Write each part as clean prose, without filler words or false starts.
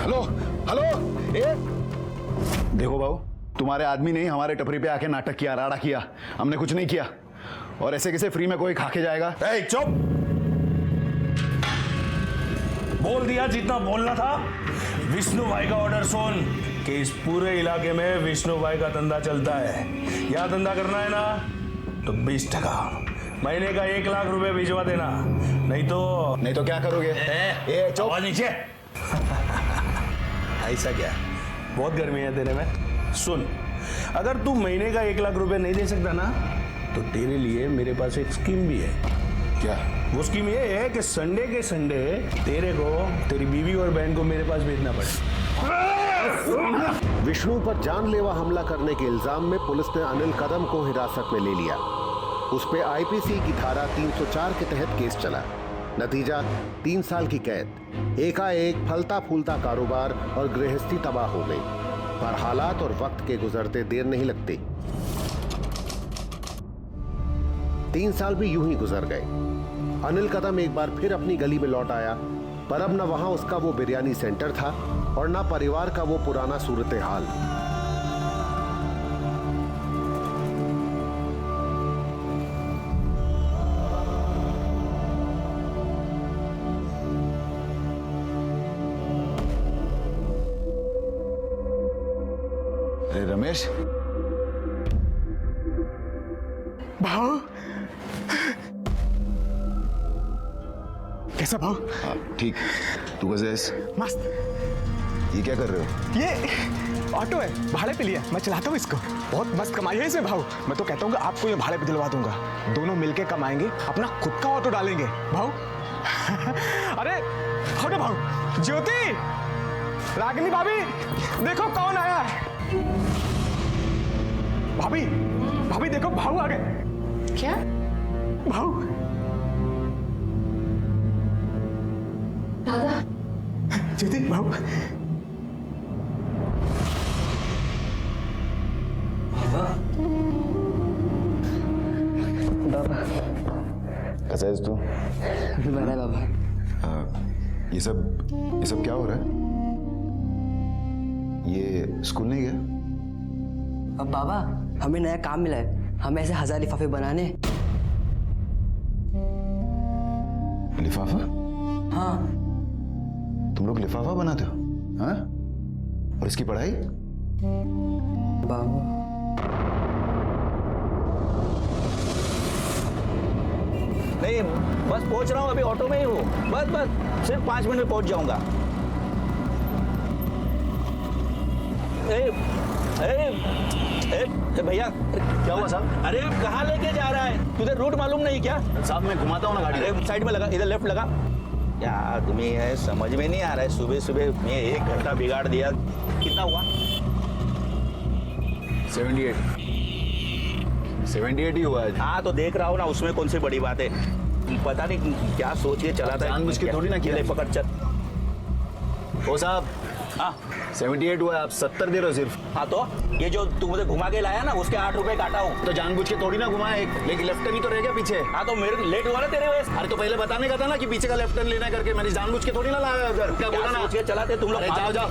Hello hello, देखो भाऊ, तुम्हारे आदमी ने हमारे टपरी पे आके नाटक किया, राड़ा किया। हमने कुछ नहीं किया, और ऐसे कैसे फ्री में कोई खा के जाएगा? चुप, बोल दिया जितना बोलना था। विष्णु भाई का ऑर्डर सुन कि इस पूरे इलाके में विष्णु भाई का धंधा चलता है। क्या धंधा करना है ना, तो 20% महीने का 1 लाख रुपए भिजवा देना, नहीं तो क्या करोगे? चुप, आवाज नीचे। ऐसा क्या, बहुत गर्मी है तेरे में? सुन, अगर तू महीने का 1 लाख रुपए नहीं दे सकता ना, तो तेरे लिए मेरे पास एक स्कीम भी है। क्या? वो स्कीम ये है कि संडे के संडे तेरे को तेरी बीवी और बहन को मेरे पास भेजना पड़े। विष्णु पर जानलेवा हमला करने के इल्जाम में पुलिस ने अनिल कदम को हिरासत में ले लिया। उस पे आईपीसी की धारा 304 के तहत केस चला। नतीजा 3 साल की कैद। एकाएक फलता फूलता कारोबार और गृहस्थी तबाह हो गई। पर हालात और वक्त के गुजरते देर नहीं लगती। 3 साल भी यूं ही गुजर गए। अनिल कदम एक बार फिर अपनी गली में लौट आया, पर अब न वहां उसका वो बिरयानी सेंटर था और न परिवार का वो पुराना सूरत हाल। अरे रमेश, भाव कैसा भाव? ठीक। तू कैसे है? मस्त। ये क्या कर रहे हो? ये ऑटो है, भाड़े पे लिया, मैं चलाता हूँ इसको। बहुत मस्त कमाई है इसमें भाव। मैं तो कहता हूँ कि आपको ये भाड़े पे दिलवा दूंगा। दोनों मिलके कमाएंगे, अपना खुद का ऑटो डालेंगे भाव। अरे हटो भाव। ज्योति, रागिनी भाभी, देखो कौन आया है। भाभी, भाभी देखो भाव आ गए। क्या? भाव। दादा। ज्योति, भाव। बाबा। कैसा है तू? बड़ा बाबा। ये सब क्या हो रहा है? ये स्कूल नहीं गया? अब बाबा, हमें नया काम मिला है। हमें ऐसे 1000 लिफाफे बनाने। लिफाफा? हाँ। तुम लोग लिफाफा बनाते हो? हाँ? और इसकी पढ़ाई? बाबा, नहीं, बस पहुंच रहा हूँ, अभी ऑटो में ही हूँ। बस सिर्फ 5 मिनट में पहुंच जाऊंगा। भैया, क्या हुआ साहब? अरे कहाँ लेके जा रहा है? तुझे रूट मालूम नहीं क्या? साहब मैं घुमाता हूँ ना गाड़ी। अरे साइड में लगा, इधर लेफ्ट लगा। क्या आदमी है, समझ में नहीं आ रहा है। सुबह सुबह मैं 1 घंटा बिगाड़ दिया। कितना हुआ? 78 ही हुआ है। हाँ तो देख रहा हूँ ना, उसमें कौन सी बड़ी बात है। पता नहीं क्या सोच के चला था। जानबूझ के थोड़ी ना किया। ले पकड़ चल। ओ साहब, हाँ 78 हुआ है, आप 70 दे रहे हो सिर्फ। हाँ, तो ये जो तू मुझे घुमा के लाया ना, उसके 8 रुपए काटा हूँ। तो जानबूझ के थोड़ी ना घुमाए, लेकिन लेफ्ट टर्न ही तो रह गया पीछे। हाँ तो मेरे लेट हुआ ना तेरे वजह से। अरे तो पहले बताने का था ना कि पीछे का लेफ्ट टर्न लेना करके। मैंने जानबूझ के थोड़ी ना लाया उधर। क्या बोला ना? सोच के चलाते तुम लोग। अरे जाओ जाओ,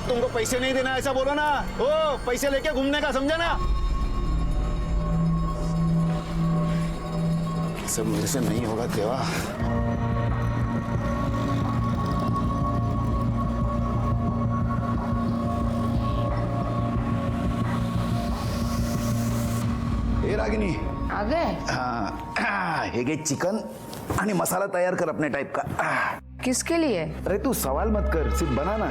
तुमको पैसे नहीं देना ऐसा बोलो ना। ओ पैसे लेके घूमने का, समझा ना? सब मेरे से नहीं होगा देवा। ए रागिनी, आ गए? हे घे चिकन आणि मसाला तयार कर अपने टाइप का। किसके लिए? अरे तू सवाल मत कर, सिर्फ बना ना।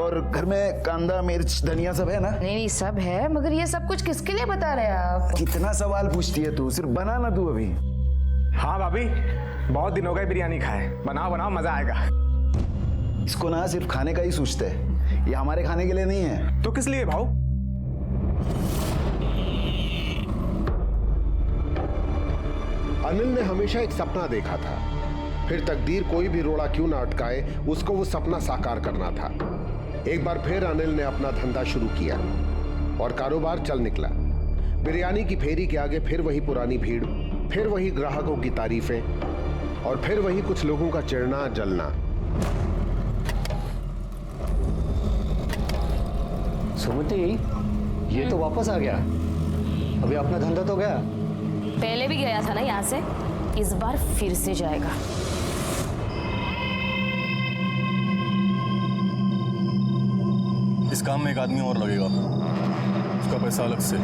और घर में कांदा मिर्च धनिया सब है ना? नहीं नहीं, सब है, मगर ये सब कुछ किसके लिए बता रहे हैं आप? कितना सवाल पूछती है तू, सिर्फ बना ना तू अभी। हाँ भाभी, बहुत दिन हो गए बिरयानी खाए। बनाओ बनाओ, मजा आएगा। इसको ना सिर्फ खाने का ही सोचते है, ये हमारे खाने के लिए नहीं है। तो किस लिए भाव? अनिल ने हमेशा एक सपना देखा था। फिर तकदीर कोई भी रोड़ा क्यों ना अटकाए, उसको वो सपना साकार करना था। एक बार फिर अनिल ने अपना धंधा शुरू किया और कारोबार चल निकला। बिरयानी की फेरी के आगे फिर वही पुरानी भीड़, फिर वही ग्राहकों की तारीफें और फिर वही कुछ लोगों का चिढ़ना जलना। सुमति, ये तो वापस आ गया। अभी अपना धंधा तो गया। पहले भी गया था ना यहाँ से, इस बार फिर से जाएगा। इस काम में एक आदमी और लगेगा, उसका पैसा अलग से।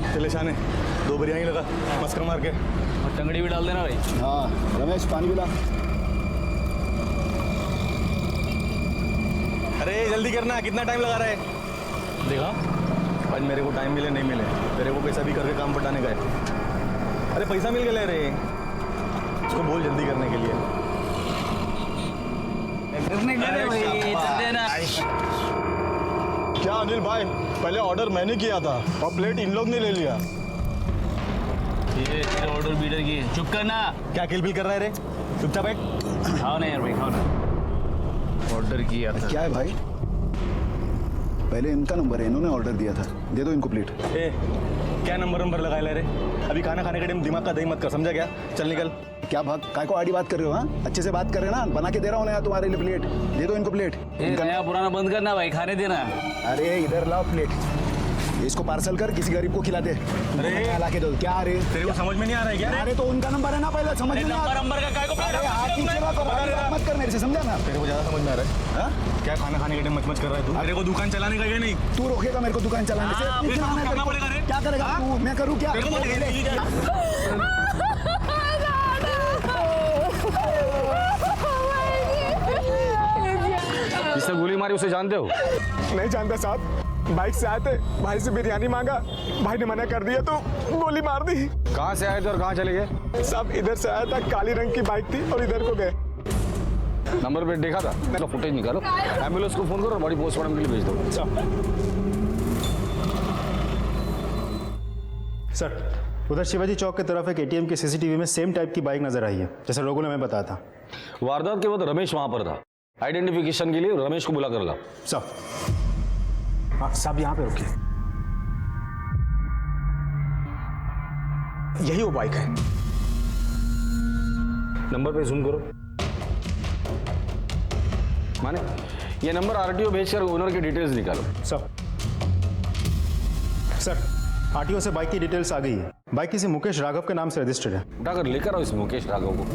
चले शाने, 2 बिरयानी लगा, मस्का मार के। और टंगड़ी भी डाल देना भाई। हाँ रमेश, पानी पिला। अरे जल्दी करना, कितना टाइम लगा रहा है? देखा, आज मेरे को टाइम मिले नहीं मिले, तेरे को पैसा भी करके काम पटाने का है। अरे पैसा मिल गया रे, उसको बोल जल्दी करने के लिए। क्या अनिल भाई, पहले ऑर्डर मैंने किया था और प्लेट इन लोग ने ले लिया। ये तेरा ऑर्डर बीडर की, चुप करना। क्या किलबिल कर रहा है रे? चुपचाप बैठ। खाओ ना यार भाई, खाओ ना। ऑर्डर किया था। क्या है भाई? पहले इनका नंबर है, इन्होंने ऑर्डर दिया था, दे दो इनको प्लेट। ए, क्या नंबर लगाए ले रे? अभी खाना खाने के टाइम दिमाग का दही मत कर, समझा क्या? चल निकल। क्या भाग, काय को आड़ी बात कर रहे हो? हाँ, अच्छे से बात कर रहे हो ना, बना के दे रहा हूँ ना तुम्हारे लिए प्लेट, दे दो इनको प्लेट। नया पुराना बंद करना भाई, खाने देना। अरे इधर लाओ प्लेट, इसको पार्सल कर, किसी गरीब को खिला दे। अरे ला के दो। क्या अरे तेरे को समझ में नहीं आ रहा है क्या? अरे तो उनका नंबर है ना, पहले समझ में नंबर का काय को अरे हाथ नीचे रखो, बात मत कर मेरे से, समझा ना? तेरे को ज्यादा समझ में आ रहा है? हाँ? क्या खाना खाने के टाइम मच कर रहा है तू? तेरे को दुकान चलाने का या नहीं? तू रोकेगा मेरे को दुकान चलाने से? हाँ, फिर चलाना करना तेरे को। पड़ेगा रे। क्या करेगा तू? मैं करूँ क्या? तेरे को जिसने गोली मारी उसे जानते हो? नहीं जानता साहब, बाइक से आए थे, भाई से बिरयानी मांगा, भाई ने मना कर दिया तो गोली मार दी। कहाँ से आए थे और कहाँ चले गए? साहब इधर से आया था, काली रंग की बाइक थी और इधर को गए। नंबर प्लेट देखा था? तो फुटेज निकालो, एम्बुलेंस को फोन करो और बॉडी पोस्टमार्टम के लिए भेज दो। सर, उधर शिवाजी चौक की तरफ एक एटीएम की सीसीटीवी में सेम टाइप की बाइक नजर आई है, जैसे लोगों ने हमें बताया था। वारदात के बाद रमेश वहां पर था, आइडेंटिफिकेशन के लिए रमेश को बुला कर ला। साहब, हाँ साहब यहाँ पे रुकिए, यही वो बाइक है। नंबर पे जूम करो। माने ये नंबर आरटीओ भेजकर ओनर की डिटेल्स निकालो। सर, आरटीओ से बाइक की डिटेल्स आ गई है। बाइक किसी मुकेश राघव के नाम से रजिस्टर्ड है। उठाकर लेकर आओ इस मुकेश राघव को।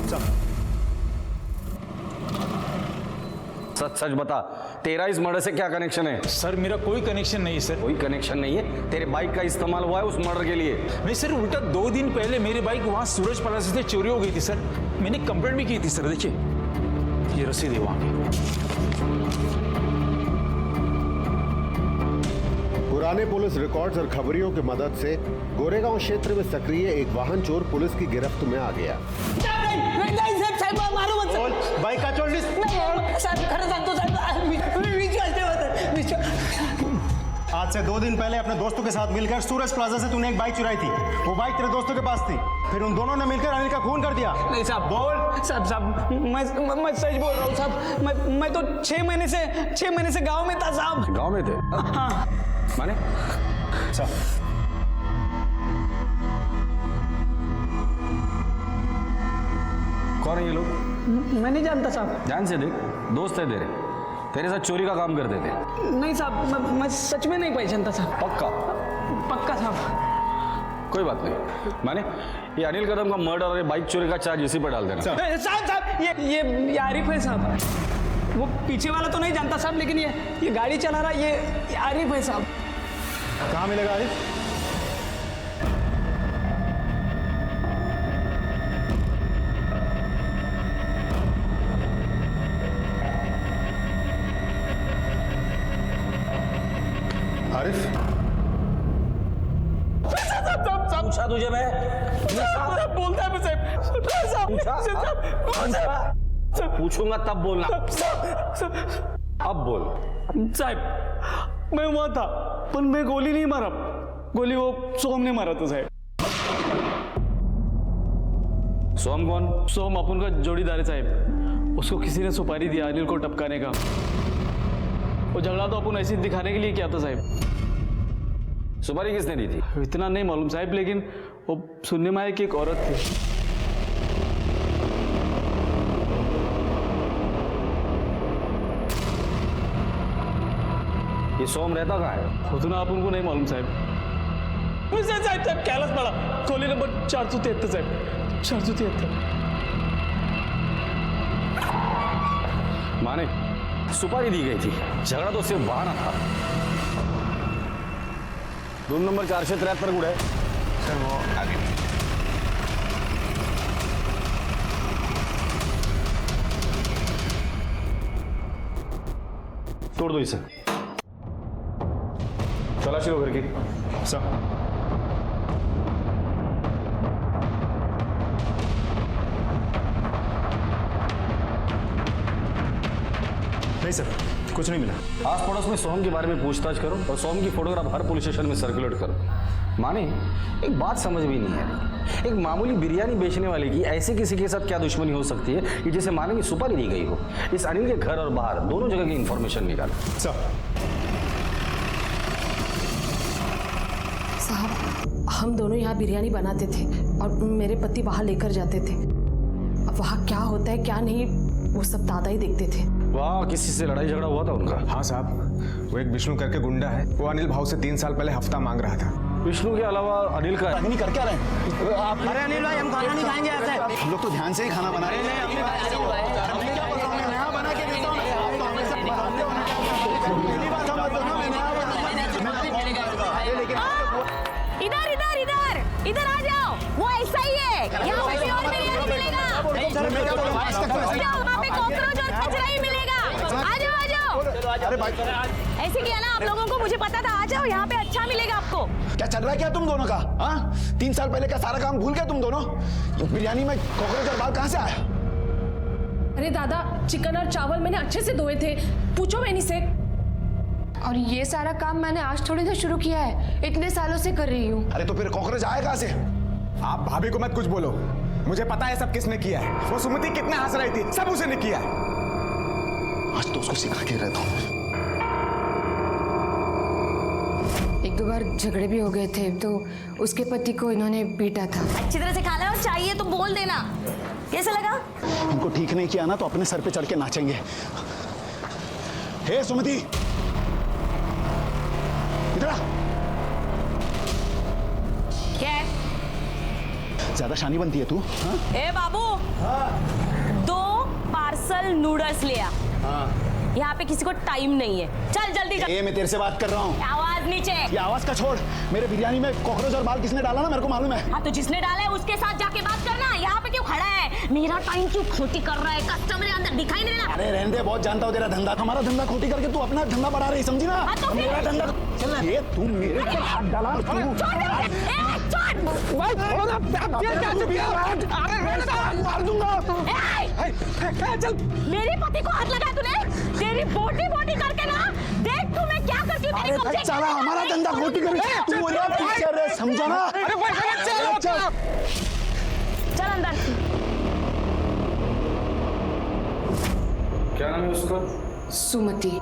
सच सच बता, तेरा इस मर्डर से क्या कनेक्शन है? सर मेरा कोई कनेक्शन नहीं है सर। कोई कनेक्शन नहीं है? तेरे बाइक का इस्तेमाल हुआ है उस मर्डर के लिए? नहीं सर, उल्टा 2 दिन पहले मेरी बाइक वहां सूरज प्लाजा से चोरी हो गई थी सर। मैंने कंप्लेंट भी की थी सर। देखिए ये रसीद है वहां की। पुराने पुलिस रिकॉर्ड्स और खबरियों की मदद से गोरेगांव क्षेत्र में सक्रिय एक वाहन चोर पुलिस की गिरफ्त में आ गया। बाइक का चोर लिस्ट। आज से 2 दिन पहले अपने दोस्तों के साथ मिलकर सूरज प्लाजा से तूने एक बाइक चुराई थी। वो बाइक तेरे दोस्तों के पास थी, फिर उन दोनों ने मिलकर अनिल का खून कर दिया। नहीं साहब, बोल। साहब मैं सच बोल रहा हूँ साहब। मैं तो 6 महीने से गांव में था साहब। गांव में थे? हाँ। माने कौन है ये लोग? मैं नहीं जानता साहब। ध्यान से देख, दोस्त है तेरे साथ चोरी का काम करते थे। नहीं साहब, मैं सच में नहीं पहचानता साहब। पक्का साहब। कोई बात नहीं। माने ये अनिल कदम का मर्डर और ये बाइक चोरी का चार्ज इसी पर डाल देना। साहब ये आरिफ है साहब। वो पीछे वाला तो नहीं जानता साहब, लेकिन ये गाड़ी चला रहा ये आरिफ है साहब। कहाँ मिलेगा आरिफ? आरिफ, पूछा तुझे मैं? बोलता है पूछूंगा तब बोलना। अब बोल। साहब मैं वहां था, पर मैं गोली नहीं मारा। गोली वो सोम ने मारा था साहब। सोम कौन? सोम अपन का जोड़ीदार है साहब। उसको किसी ने सुपारी दिया अनिल को टपकाने का। वो झगड़ा तो अपन ऐसे दिखाने के लिए किया था साहब। सुपारी किसने दी थी? इतना नहीं मालूम साहब, लेकिन वो सुनने में आया कि एक औरत थी। ये सोम रहता कहाँ है? उतना आप उनको नहीं मालूम साहब। मुझसे साहब कैलाश पड़ा, खोली नंबर 473 साहब, 473। माने सुपारी दी गई थी, झगड़ा तो सिर्फ बहाना था। रूम नंबर 473 गुड़ है सर, वो आगे तोड़ दो इसे। तलाशी लो घर की। सर नहीं सर, कुछ नहीं मिला। आस पड़ोस में सोहम के बारे में पूछताछ करो और सोहम की फोटोग्राफ हर पुलिस स्टेशन में सर्कुलेट करो। माने एक बात समझ भी नहीं है, एक मामूली बिरयानी बेचने वाले की ऐसे किसी के साथ क्या दुश्मनी हो सकती है कि जैसे माने की सुपारी दी गई हो। इस अनिल के घर और बाहर दोनों जगह की इंफॉर्मेशन निकालो। सर साहब, हम दोनों यहाँ बिरयानी बनाते थे और मेरे पति वहाँ लेकर जाते थे। अब वहाँ क्या होता है क्या नहीं वो सब दादा ही देखते थे। वाह, किसी से लड़ाई झगड़ा हुआ था उनका? हाँ साहब, वो एक विष्णु करके गुंडा है, वो अनिल भाव से 3 साल पहले हफ्ता मांग रहा था। विष्णु के अलावा अनिल का नहीं कर क्या रहे हैं आप? अरे अनिल भाई, हम खाना नहीं खाएंगे ऐसे। हम लोग तो ध्यान से ही खाना बना रहे हैं। इधर इधर इधर इधर आ जाओ, वो ऐसा ही है। यहाँ पे और बिरयानी मिलेगा, वहाँ पे कॉकरोच और कचरा ही मिलेगा। आ जाओ आ जाओ। अरे भाई, ऐसे किया ना आप लोगों को, मुझे पता था। आ जाओ, यहाँ पे अच्छा मिलेगा आपको। क्या चल रहा है क्या तुम दोनों का? हाँ, 3 साल पहले का सारा काम भूल गए तुम दोनों? बिरयानी में कॉकरोच और बाल कहाँ से आया? अरे दादा, चिकन और चावल मैंने अच्छे से धोए थे, पूछो मैनी से। और ये सारा काम मैंने आज थोड़ी ना शुरू किया है, इतने सालों से कर रही हूँ। अरे तो फिर कॉकरोच आया कहाँ से? आप भाभी को मत कुछ बोलो, मुझे पता है सब किसने किया है। वो सुमति कितना हंस रही थी, सब उसे ने किया है। आज तो उसको सिखा के रहता हूँ। 1-2 बार झगड़े भी हो गए थे, तो उसके पति को इन्होंने पीटा था। अच्छी तरह से खाना और चाहिए तो बोल देना। कैसा लगा? इनको ठीक नहीं किया ना तो अपने सर पे चढ़ के नाचेंगे। हे सुमति, इधर आ। क्या है? ज्यादा शानी बनती है तू? हाँ? ए बाबू, 2 पार्सल नूडल्स ले आ। यहाँ पे किसी को टाइम नहीं है, चल जल्दी कर। मैं तेरे से बात कर रहा हूँ। आवाज नीचे। ये आवाज का छोड़, मेरे बिरयानी में कॉकरोच और बाल किसने डाला ना मेरे को मालूम है। हाँ तो जिसने डाला है उसके साथ जाके बात करना। यहाँ पे क्यों खड़ा है? मेरा टाइम क्यों खोटी कर रहा है? कस्टमर अंदर दिखाई नहीं दे रहा। अरे रहने दे, बहुत जानता हूँ तेरा धंधा। हमारा धंधा खोटी करके तू अपना धंधा बढ़ा रही, समझी ना? हाँ तो फिर? मेरा धंधा ये तू मेरे पे हाथ डाला और तू मार दूंगा। मेरे पति को हाथ लगा तूने? तेरी बोटी बोटी करके ना, देख तू मैं क्या करती हूँ। अरे भाई चला, हमारा धंधा खोटी करके तू मेरा पीछे रहे, समझा ना? चल अंदर। क्या नाम है उसका? सुमति।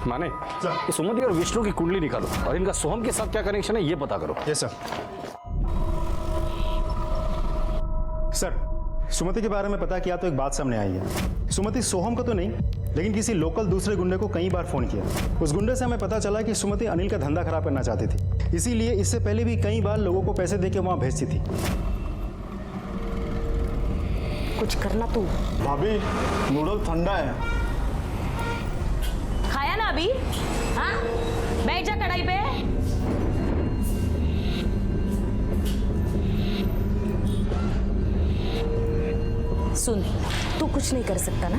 माने ये सुमति और विष्णु की कुंडली निकालो और इनका सोहम के साथ क्या कनेक्शन है ये पता करो। Yes sir. सर, सुमति के बारे में पता किया तो एक बात सामने आई है। सुमति सोहम को तो नहीं, लेकिन किसी लोकल दूसरे गुंडे को कई बार फोन किया। उस गुंडे से हमें पता चला कि सुमति अनिल का धंधा खराब करना चाहती थी, इसीलिए इससे पहले भी कई बार लोगों को पैसे देके वहां भेजती थी। कुछ करना तू। भाभी, नूडल ठंडा है। खाया ना अभी? हाँ, बैठ जा कढ़ाई पे। सुन, तू कुछ नहीं कर सकता ना,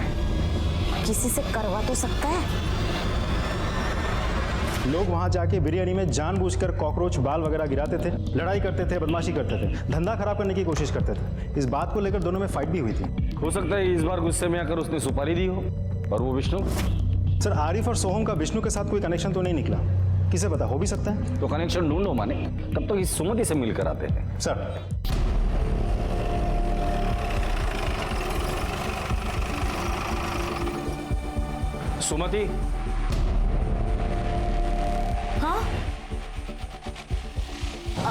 किसी से करवा तो सकता है। लोग वहां जाके बिरयानी में जानबूझकर कॉकरोच बाल वगैरह गिराते थे, लड़ाई करते थे, बदमाशी करते थे, धंधा खराब करने की कोशिश करते थे। इस बात को लेकर दोनों में फाइट भी हुई थी। हो सकता है इस बार गुस्से में आकर उसने सुपारी दी हो। और वो विष्णु? सर, आरिफ और सोहम का विष्णु के साथ कोई कनेक्शन तो नहीं निकला, किसे पता, हो भी सकता है। तो कनेक्शन ढूंढो माने, तब तो इस सुमति से मिलकर आते हैं। सर, सुमति, हाँ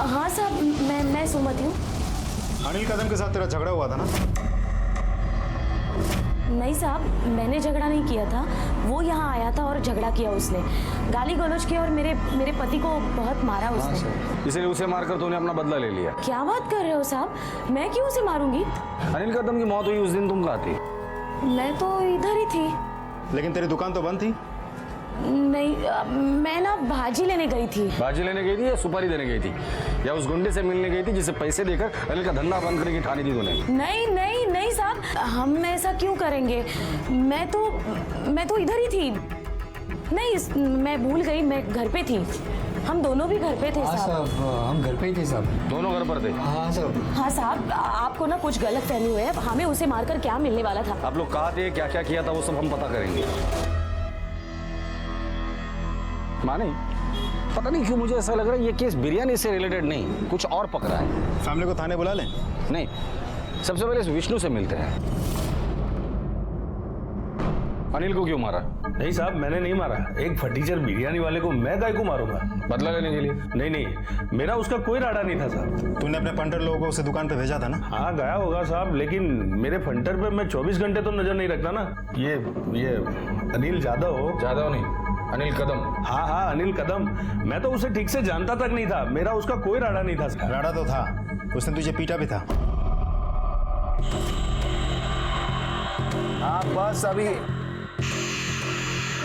हाँ साहब, मैं सुमति हूँ। अनिल कदम के साथ तेरा झगड़ा हुआ था ना? नहीं साहब, मैंने झगड़ा नहीं किया था। वो यहाँ आया था और झगड़ा किया उसने, गाली गलौज किया और मेरे पति को बहुत मारा उसने। इसलिए उसे मारकर तूने अपना बदला ले लिया। क्या बात कर रहे हो साहब, मैं क्यों उसे मारूंगी? अनिल कदम की मौत हुई उस दिन तुम कहाँ थी? मैं तो इधर ही थी। लेकिन तेरी दुकान तो बंद थी। नहीं, मैं ना भाजी लेने गई थी। भाजी लेने गई थी या सुपारी देने गई थी या उस गुंडे से मिलने गई थी जिसे पैसे देकर अनिल का धंधा बंद करने की ठानी थी तूने? नहीं नहीं नहीं साहब, हम ऐसा क्यों करेंगे? मैं तो इधर ही थी। नहीं, मैं भूल गई, मैं घर पे थी। हम दोनों भी घर पे थे साहब। हम घर पे ही थे साहब। दोनों घर पर थे? हाँ साहब। हाँ साहब, आपको ना कुछ गलत फहमी हुई है। हमें उसे मारकर क्या मिलने वाला था? आप लोग कहाँ थे, क्या क्या किया था, वो सब हम पता करेंगे। माने, पता नहीं क्यों मुझे ऐसा लग रहा है ये केस बिरयानी से रिलेटेड नहीं, कुछ और पकड़ा है। फैमिली को थाने बुला लें? नहीं, सबसे पहले इस विष्णु से मिलते हैं। अनिल को क्यों मारा? नहीं साहब, मैंने नहीं मारा। एक फटीचर बिरयानी वाले को मैं गाय को मारूंगा बदला लेने के लिए? नहीं, मेरा उसका कोई राड़ा नहीं था साहब। तूने अपने पंटर लोगों को उसे दुकान पे भेजा था ना? हाँ, गया होगा साहब, लेकिन मेरे फंटर पे मैं 24 घंटे तो नजर नहीं रखता ना। ये अनिल जादव नहीं, अनिल कदम। हाँ, अनिल कदम। मैं तो उसे ठीक से जानता तक नहीं था। मेरा उसका कोई राड़ा नहीं था साहब। राड़ा तो था, उसने तुझे पीटा भी था। हाँ बस अभी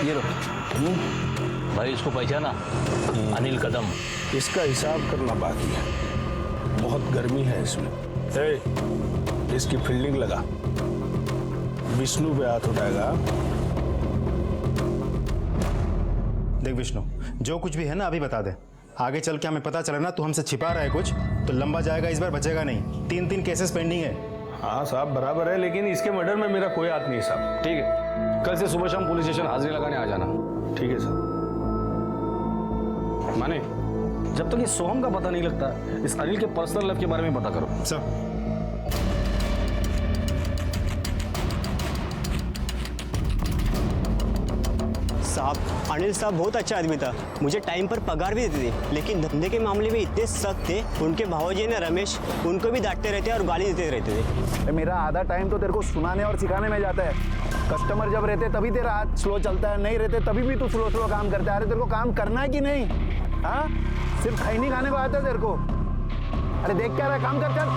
ये लो। भाई इसको पहचाना? अनिल कदम। इसका हिसाब करना बाकी है, बहुत गर्मी है इसमें। इसकी फील्डिंग लगा, विष्णु पे हाथ उठाएगा। देख विष्णु, जो कुछ भी है ना अभी बता दे। आगे चल के हमें पता चला ना तू हमसे छिपा रहा है कुछ तो लंबा जाएगा, इस बार बचेगा नहीं। 3 केसेस पेंडिंग है। हाँ साहब, बराबर है, लेकिन इसके मर्डर में मेरा कोई हाथ नहीं साहब। ठीक है, कल से सुबह शाम पुलिस स्टेशन हाजिरी लगाने आ जाना। ठीक है साहब। माने, जब तक ये सोहम का पता नहीं लगता, इस अनिल के पर्सनल लाइफ के बारे में पता करो। सर साहब, अनिल साहब बहुत अच्छा आदमी था, मुझे टाइम पर पगार भी देते थे, लेकिन धंधे के मामले में इतने सख्त थे। उनके भावजी ने रमेश, उनको भी डांटते रहते और गाली देते रहते थे। मेरा आधा टाइम तो तेरे को सुनाने और सिखाने में जाता है। कस्टमर जब रहते तभी तेरा हाथ स्लो चलता है, नहीं रहते तभी भी तू स्लो काम करता है। अरे तेरे को काम करना है कि नहीं? हाँ, सिर्फ खैनी खाने को आता है तेरे को? अरे देख क्या रहा है, काम कर चल।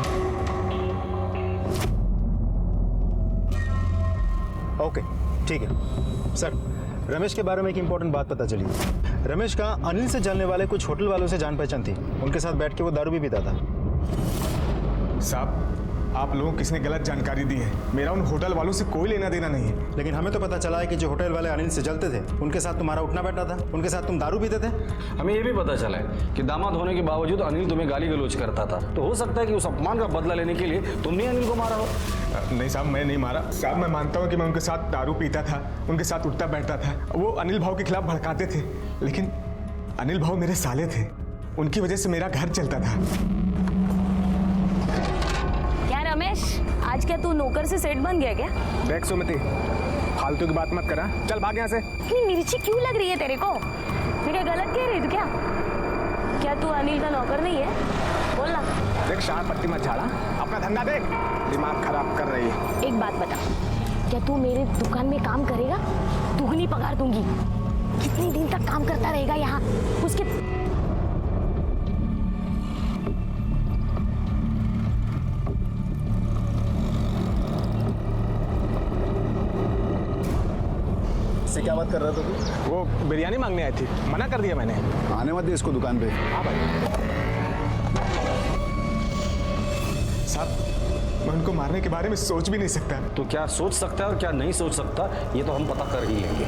ओके ठीक है सर। रमेश के बारे में एक इंपॉर्टेंट बात पता चली। रमेश का अनिल से जलने वाले कुछ होटल वालों से जान पहचान थी। उनके साथ बैठ के वो दारू भी पीता था। साहब, आप लोगों को किसने गलत जानकारी दी है? मेरा उन होटल वालों से कोई लेना देना नहीं है। लेकिन हमें तो पता चला है कि जो होटल वाले अनिल से जलते थे उनके साथ तुम्हारा उठना बैठा था, उनके साथ तुम दारू पीते थे। हमें ये भी पता चला है कि दामाद होने के बावजूद अनिल तुम्हें गाली गलौज करता था, तो हो सकता है कि उस अपमान का बदला लेने के लिए तुमने अनिल को मारा हो। नहीं साहब, मैं नहीं मारा साहब। मैं मानता हूँ कि मैं उनके साथ दारू पीता था, उनके साथ उठता बैठता था। वो अनिल भाव के खिलाफ भड़काते थे, लेकिन अनिल भाव मेरे साले थे, उनकी वजह से मेरा घर चलता था। क्या रमेश, आज क्या तू नौकर से सेट बन गया क्या? देख सुमति, फालतू की बात मत करा, चल भाग यहाँ से। इतनी मिर्ची क्यों लग रही है तेरे को? मैं क्या गलत कह रही हूँ क्या तू अनिल का नौकर नहीं है? बोल ना। देख शार पत्ती मत झाड़ा, अपना धंधा देख, दिमाग खराब कर रही है। एक बात बता, क्या तू मेरे दुकान में काम करेगा? दुगनी पगार दूंगी। कितने दिन तक काम करता रहेगा यहाँ? उसके से क्या बात कर रहा था तू? वो बिरयानी मांगने आई थी, मना कर दिया मैंने। आने मत दे इसको दुकान पे। हाँ भाई साहब, मैं उनको मारने के बारे में सोच भी नहीं सकता। तो क्या सोच सकता है और क्या नहीं सोच सकता, ये तो हम पता कर ही लेंगे।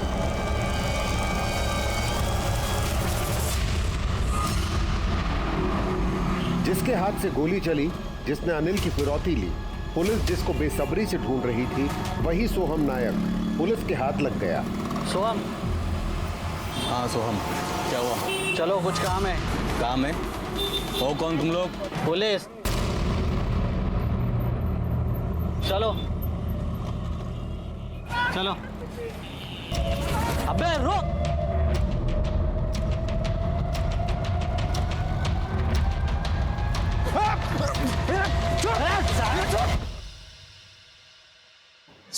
जिसके हाथ से गोली चली, जिसने अनिल की फिरौती ली, पुलिस जिसको बेसब्री से ढूंढ रही थी, वही सोहम नायक पुलिस के हाथ लग गया। सोहम। हाँ सोहम, क्या हुआ? चलो, कुछ काम है। काम है? हो कौन तुम लोग? पुलिस। चलो चलो। अबे रुक।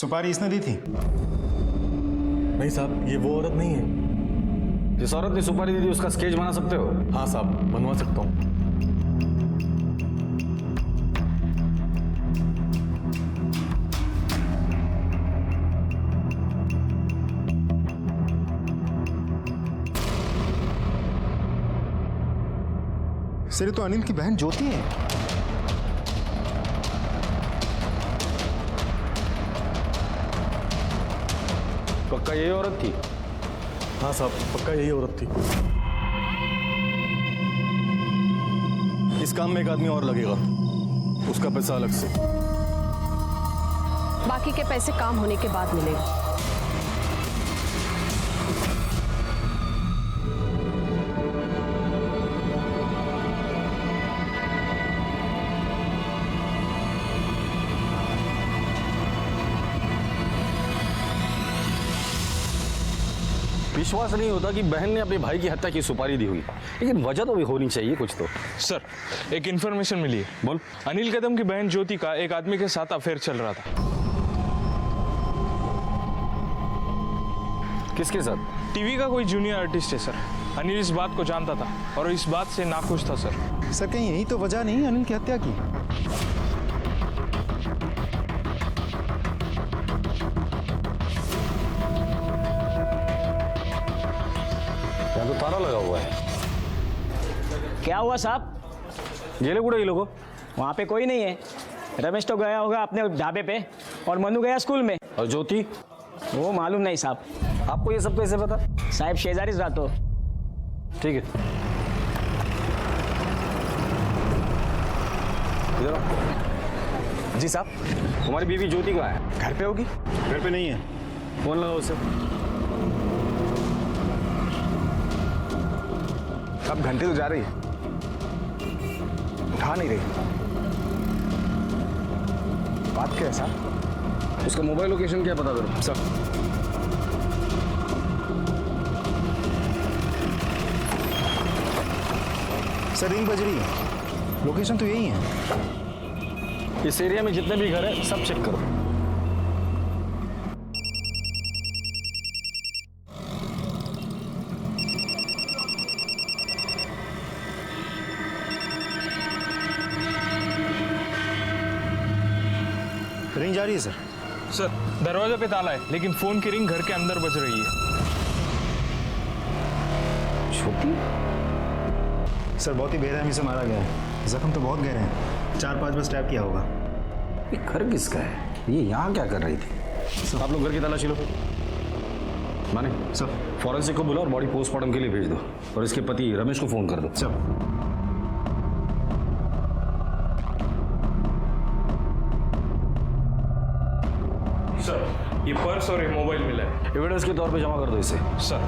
सुपारी इसने दी थी? नहीं साहब, ये वो औरत नहीं है। जिस औरत ने सुपारी दी थी उसका स्केच बना सकते हो? हाँ साहब, बनवा सकता हूँ। सर ये तो अनिल की बहन ज्योति है। पक्का यही औरत थी? हाँ साहब, पक्का यही औरत थी। इस काम में एक आदमी और लगेगा, उसका पैसा अलग से। बाकी के पैसे काम होने के बाद मिलेगा। विश्वास नहीं होता कि बहन ने अपने भाई की हत्या की सुपारी दी हुई, लेकिन वजह तो भी होनी चाहिए कुछ तो। सर, एक इन्फॉर्मेशन मिली है। बोल। अनिल कदम की बहन ज्योति का एक आदमी के साथ अफेयर चल रहा था। किसके साथ? टीवी का कोई जूनियर आर्टिस्ट है सर। अनिल इस बात को जानता था और इस बात से नाखुश था सर। सर कहीं यही तो वजह नहीं अनिल की हत्या की? यहाँ तो ताला लगा हुआ है। क्या हुआ साहब? गेले कुड़े ये लोगों? वहाँ पे कोई नहीं है। रमेश तो गया होगा अपने ढाबे पे और मनु गया स्कूल में। और ज्योति? वो मालूम नहीं साहब। आपको ये सब कैसे पता? साहब शेजारी रात हो। ठीक है, इधर आओ। जी साहब। तुम्हारी बीवी ज्योति कहाँ है? घर पे होगी। घर पे नहीं है। फोन लगाओ उसे। अब घंटे तो जा रही है, उठा नहीं रही। बात क्या है साहब? उसका मोबाइल लोकेशन क्या पता करो सब। सर रिंग बज रही है, लोकेशन तो यही है। इस एरिया में जितने भी घर है सब चेक करो। रिंग जा रही है सर। सर, दरवाजे पे ताला है लेकिन फोन की रिंग घर के अंदर बज रही है। छोटी? सर बहुत ही बेरहमी से मारा गया है, जख्म तो बहुत गहरे हैं, 4-5 बार स्टैब किया होगा। ये घर किसका है? ये यहाँ क्या कर रही थी? आप लोग घर की तलाशी लो। माने सर फॉरेंसिक को बुलाओ और बॉडी पोस्टमार्टम के लिए भेज दो, और इसके पति रमेश को फोन कर दो। सर सर, ये पर्स और ये मोबाइल मिला है। एविडेंस के तौर पे जमा कर दो इसे। सर।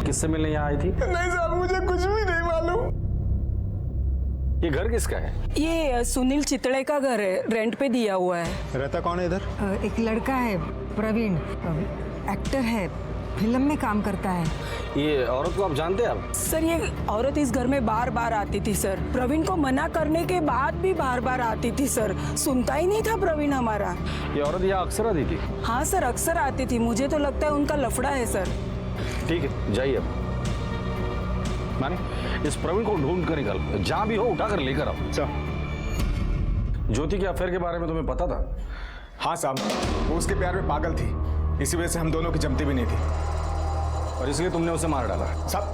किससे मिलने यहाँ आई थी? नहीं साहब, मुझे कुछ भी नहीं मालूम। ये घर किसका है? ये सुनील चितड़े का घर है, रेंट पे दिया हुआ है। रहता कौन है इधर? एक लड़का है प्रवीण, एक्टर है, फिल्म में काम करता है। ये औरत को आप जानते हैं आप? सर ये औरत इस घर में बार बार आती थी सर। प्रवीण को मना करने के बाद भी बार बार आती थी सर। सुनता ही नहीं था प्रवीण हमारा। ये औरत यहाँ अक्सर आती थी? हाँ सर, अक्सर आती थी। मुझे तो लगता है उनका लफड़ा है सर। ठीक है, जाइए अब। माने इस प्रवीण को ढूंढ कर निकाल, जहां भी हो उठा कर लेकर आओ। ज्योति के अफेयर के बारे में तुम्हें पता था? हाँ साहब, वो उसके प्यार में पागल थी, इसी वजह से हम दोनों की जमती भी नहीं थी, और इसलिए तुमने उसे मार डाला। साहब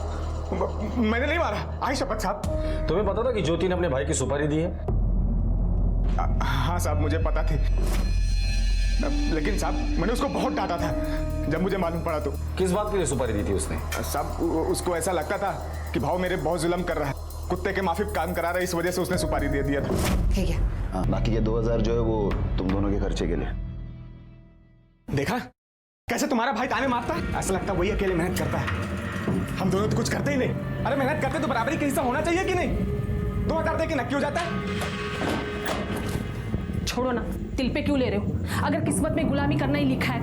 मैंने नहीं मारा, आई शपथ साहब। तुम्हें पता था कि ज्योति ने अपने भाई की सुपारी दी है? हाँ साहब, मुझे पता थी, लेकिन साहब मैंने उसको बहुत डांटा था जब मुझे मालूम पड़ा। तो किस बात के लिए सुपारी दी थी उसने? साहब उसको ऐसा लगता था कि भाव मेरे बहुत जुल्म कर रहा है, कुत्ते के माफिक काम करा रहा है, इस वजह से उसने सुपारी दे दिया था। ठीक है। हाँ, बाकी के 2000 जो है वो तुम दोनों के खर्चे के लिए। देखा कैसे तुम्हारा भाई ताने मारता है? ऐसा लगता है वही अकेले मेहनत करता है, हम दोनों तो कुछ करते ही नहीं। अरे मेहनत करते तो बराबरी का हिस्सा होना चाहिए कि नहीं? 2000 दे के नक्की हो जाता है। छोड़ो ना, दिल पे क्यों ले रहे हो? अगर किस्मत में गुलामी करना ही लिखा है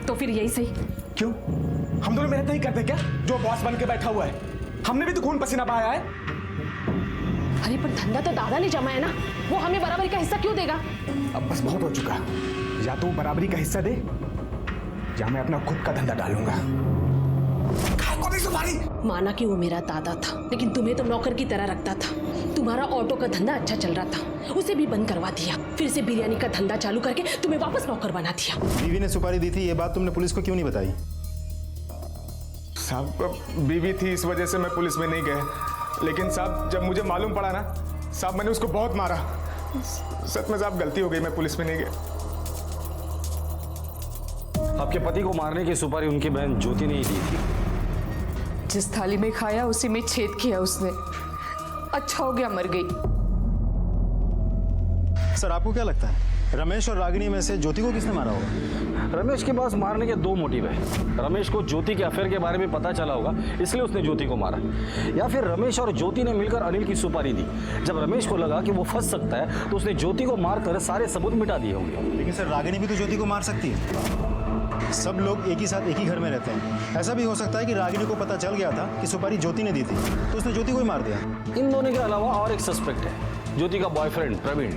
तो फिर यही सही। क्यों? हम दोनों मेहनत नहीं करते क्या? जो बॉस बन के बैठा हुआ है, हमने भी तो खून पसीना बहाया है। अरे पर धंधा तो दादा ने जमा है ना, वो हमें बराबरी का हिस्सा क्यों देगा? अब बस बहुत हो चुका, या तो वो बराबरी का हिस्सा दे या मैं अपना खुद का धंधा डालूंगा। माना कि वो मेरा दादा था, लेकिन तुम्हें तो नौकर की तरह रखता था। तुम्हारा ऑटो का धंधा अच्छा चल रहा था, उसे भी बंद करवा दिया, फिर से बिरयानी का धंधा चालू करके तुम्हें वापस नौकर बना दिया। बीवी ने सुपारी दी थी, ये बात तुमने पुलिस को क्यों नहीं बताई? साहब बीवी थी इस वजह से मैं पुलिस में नहीं गया, लेकिन साहब जब मुझे मालूम पड़ा ना साहब मैंने उसको बहुत मारा। सच में साहब गलती हो गई, मैं पुलिस में नहीं गया। आपके पति को मारने की सुपारी उनकी बहन ज्योति ने ही दी थी। जिस थाली में खाया उसी में छेद किया उसने। अच्छा हो गया मर गई। सर आपको क्या लगता है रमेश और रागिनी में से ज्योति को किसने मारा होगा? रमेश के पास मारने के दो मोटिव है। रमेश को ज्योति के अफेयर के बारे में पता चला होगा, इसलिए उसने ज्योति को मारा, या फिर रमेश और ज्योति ने मिलकर अनिल की सुपारी दी। जब रमेश को लगा कि वो फंस सकता है तो उसने ज्योति को मारकर सारे सबूत मिटा दिए होंगे। लेकिन सर रागिनी भी तो ज्योति को मार सकती है। सब लोग एक ही साथ एक ही घर में रहते हैं। ऐसा भी हो सकता है कि रागिनी को पता चल गया था कि सुपारी ज्योति ने दी थी, तो उसने ज्योति को ही मार दिया। इन दोनों के अलावा और एक सस्पेक्ट है, ज्योति का बॉयफ्रेंड प्रवीण।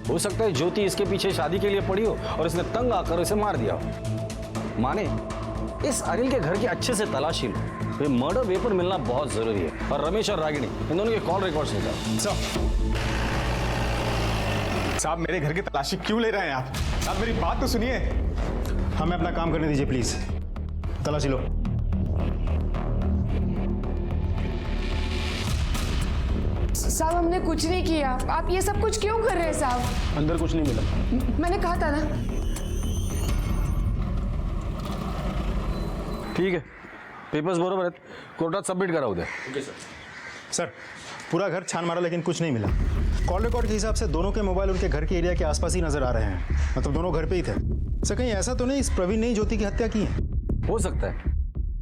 हो सकता है ज्योति इसके पीछे शादी के लिए पड़ी हो और इसने तंग आकर इसे मार दिया हो। माने इस अनिल के घर की अच्छे से तलाशी लो, मर्डर वेपन मिलना बहुत जरूरी है। और रमेश और रागिनी इन दोनों के कॉल रिकॉर्ड्स निकालो। साहब मेरे घर की तलाशी क्यों ले रहे हैं आप? साहब मेरी बात तो सुनिए। हमें अपना काम करने दीजिए प्लीज। तलाशी लो। साहब हमने कुछ नहीं किया, आप ये सब कुछ क्यों कर रहे हैं साहब? अंदर कुछ नहीं मिला। मैंने कहा था ना। ठीक है, पेपर्स बरोबर है, कोर्टात सबमिट करा उद्या। Okay sir. सर पूरा घर छान मारा लेकिन कुछ नहीं मिला। कॉल रिकॉर्ड के हिसाब से दोनों के मोबाइल उनके घर के एरिया के आसपास ही नजर आ रहे हैं, मतलब दोनों घर पे ही थे। सर कहीं ऐसा तो नहीं इस प्रवीण ने ही ज्योति की हत्या की है? हो सकता है,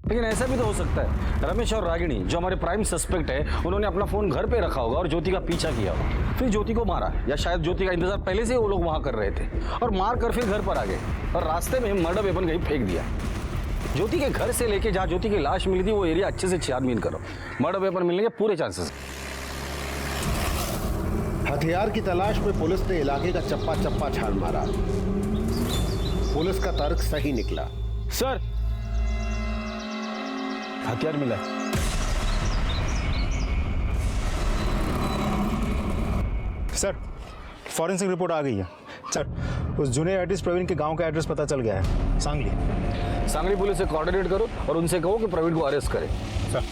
लेकिन ऐसा भी तो हो सकता है रमेश और रागिनी जो हमारे प्राइम सस्पेक्ट है, उन्होंने अपना फोन घर पे रखा होगा और ज्योति का पीछा किया होगा, फिर ज्योति को मारा, या शायद ज्योति का इंतजार पहले से वो लोग वहां कर रहे थे और मार कर फिर घर पर आ गए और रास्ते में मर्डर वेपन कहीं फेंक दिया। ज्योति के घर से लेके जहां ज्योति की लाश मिली थी वो एरिया अच्छे से छानबीन करो, मर्डर वेपन मिलने के पूरे चांसेस। हथियार की तलाश में पुलिस ने इलाके का चप्पा चप्पा छान मारा। पुलिस का तर्क सही निकला। सर हथियार मिला। सर फॉरेंसिक रिपोर्ट आ गई है। सर उस जूनियर आर्टिस्ट प्रवीण के गांव का एड्रेस पता चल गया है, सांगली पुलिस से कोऑर्डिनेट करो और उनसे कहो कि प्रवीण को अरेस्ट करें। सर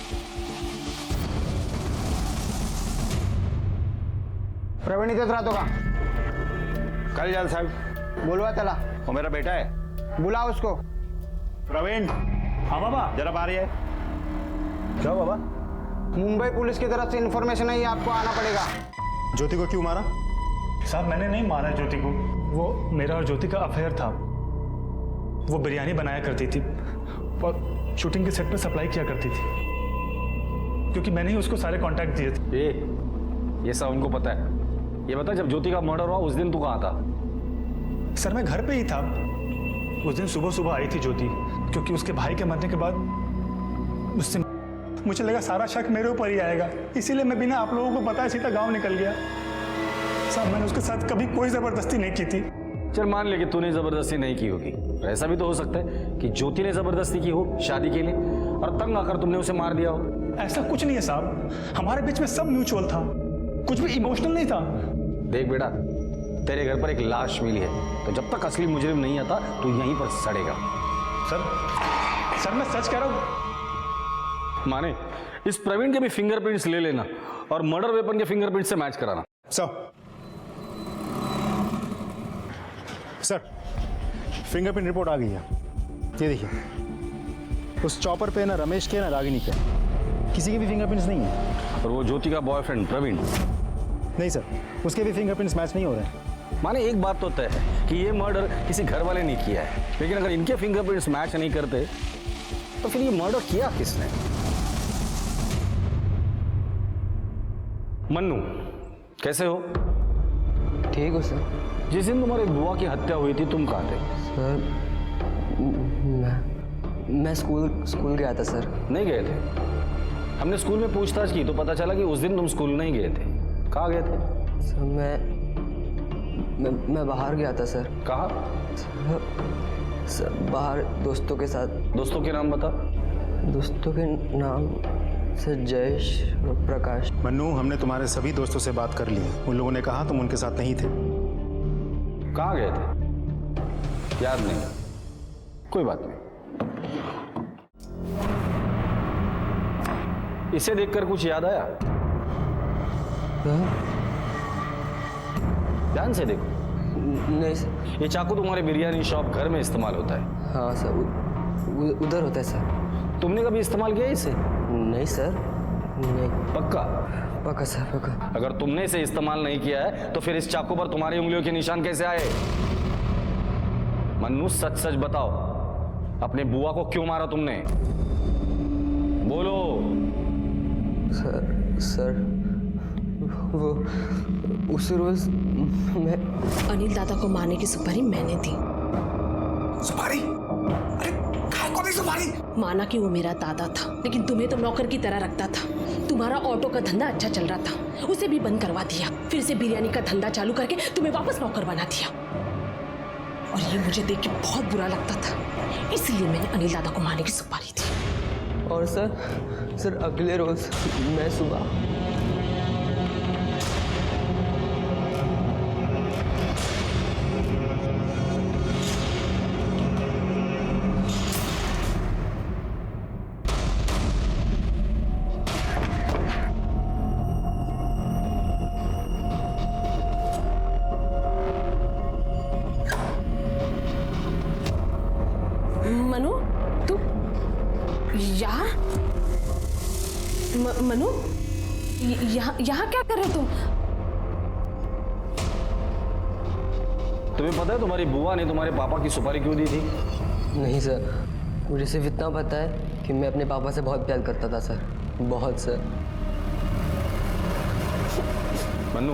प्रवीण इथेच राहतो का? कल जाल साहब बोलवा त्याला। वो मेरा बेटा है। बुला उसको। प्रवीण। हाँ बाबा जरा बाहर है। क्या बाबा? मुंबई पुलिस की तरफ से इन्फॉर्मेशन है, आपको आना पड़ेगा। ज्योति को क्यों मारा? साहब मैंने नहीं मारा ज्योति को, वो मेरा और ज्योति का अफेयर था। वो बिरयानी बनाया करती थी और शूटिंग के सेट पर सप्लाई किया करती थी, क्योंकि मैंने ही उसको सारे कॉन्टैक्ट दिए थे। ये सब उनको पता है। ये बता जब ज्योति का मर्डर हुआ उस दिन तू कहाँ था? सर मैं घर पे ही था। उस दिन सुबह सुबह आई थी ज्योति, क्योंकि उसके भाई के मरने के बाद उससे मुझे लगा सारा शक मेरे ऊपर ही आएगा, इसीलिए मैं बिना आप लोगों को बताए सीधा गांव निकल गया। साहब मैंने उसके साथ कभी कोई जबरदस्ती नहीं की थी। चल मान ले कि तूने जबरदस्ती नहीं की होगी, ऐसा भी तो हो सकता है कि ज्योति ने जबरदस्ती की हो शादी के लिए और तंग आकर तुमने उसे मार दिया हो। ऐसा कुछ नहीं है साहब, हमारे बीच में सब म्यूचुअल था, कुछ भी इमोशनल नहीं था। देख बेटा, तेरे घर पर एक लाश मिली है, तो जब तक असली मुजरिम नहीं आता तो यहीं पर सड़ेगा। सर मैं सच कह रहा हूं। माने इस प्रवीण के भी फिंगरप्रिंट्स ले लेना और मर्डर वेपन के फिंगरप्रिंट से मैच कराना। सर फिंगरप्रिंट रिपोर्ट आ गई है, ये देखिए। उस चॉपर पे ना रमेश के ना रागिनी के किसी के भी फिंगरप्रिंट्स नहीं है। और वो ज्योति का बॉयफ्रेंड प्रवीण? नहीं सर, उसके भी फिंगरप्रिंट्स मैच नहीं हो रहे हैं। माने एक बात तो तय है कि ये मर्डर किसी घर वाले ने किया है, लेकिन अगर इनके फिंगरप्रिंट्स मैच नहीं करते तो फिर ये मर्डर किया किसने? मन्नू कैसे हो? ठीक हो सर। जिस दिन तुम्हारी बुआ की हत्या हुई थी तुम कहाँ थे? सर मैं स्कूल गया था सर। नहीं गए थे? हमने स्कूल में पूछताछ की तो पता चला कि उस दिन तुम स्कूल नहीं गए थे। कहाँ गए थे? सर मैं बाहर गया था सर। कहाँ? सर बाहर दोस्तों के साथ। दोस्तों के नाम बता। दोस्तों के नाम सर जयेश और प्रकाश। मन्नू, हमने तुम्हारे सभी दोस्तों से बात कर ली। उन लोगों ने कहा तुम उनके साथ नहीं थे। कहाँ गए थे? याद नहीं। कोई बात नहीं। इसे देखकर कुछ याद आया? ध्यान से देखो। नहीं सर। ये चाकू तुम्हारे बिरयानी शॉप घर में इस्तेमाल होता है। हाँ सर, उधर होता है सर। तुमने कभी इस्तेमाल किया इसे? नहीं सर, नहीं। पक्का? पक्का सर, पक्का। अगर तुमने इसे इस्तेमाल नहीं किया है तो फिर इस चाकू पर तुम्हारी उंगलियों के निशान कैसे आए? मन्नू, सच सच बताओ, अपने बुआ को क्यों मारा तुमने? बोलो। सर वो उस रोज मैं अनिल दादा को मारने की सुपारी मैंने दी। सुपारी? अरे काय को दी सुपारी? माना कि वो मेरा दादा था, लेकिन तुम्हें तो नौकर की तरह रखता था। तुम्हारा ऑटो का धंधा अच्छा चल रहा था, उसे भी बंद करवा दिया। फिर से बिरयानी का धंधा चालू करके तुम्हें वापस नौकर बना दिया। और ये मुझे देख के बहुत बुरा लगता था, इसलिए मैंने अनिल दादा को मारने की सुपारी दी। और सर अगले रोज मैं सुबह मनु, तू यहाँ? मनु, यहाँ क्या कर रहे हो तुम? तुम्हें पता है तुम्हारी बुआ ने तुम्हारे पापा की सुपारी क्यों दी थी? नहीं सर, मुझे सिर्फ इतना पता है कि मैं अपने पापा से बहुत प्यार करता था सर, बहुत सर। मन्नू,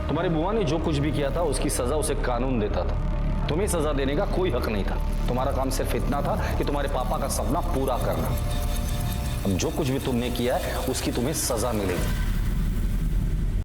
तुम्हारी बुआ ने जो कुछ भी किया था उसकी सजा उसे कानून देता था। तुम्हें सजा देने का कोई हक नहीं था। तुम्हारा काम सिर्फ इतना था कि तुम्हारे पापा का सपना पूरा करना। अब जो कुछ भी तुमने किया है उसकी तुम्हें सजा मिलेगी।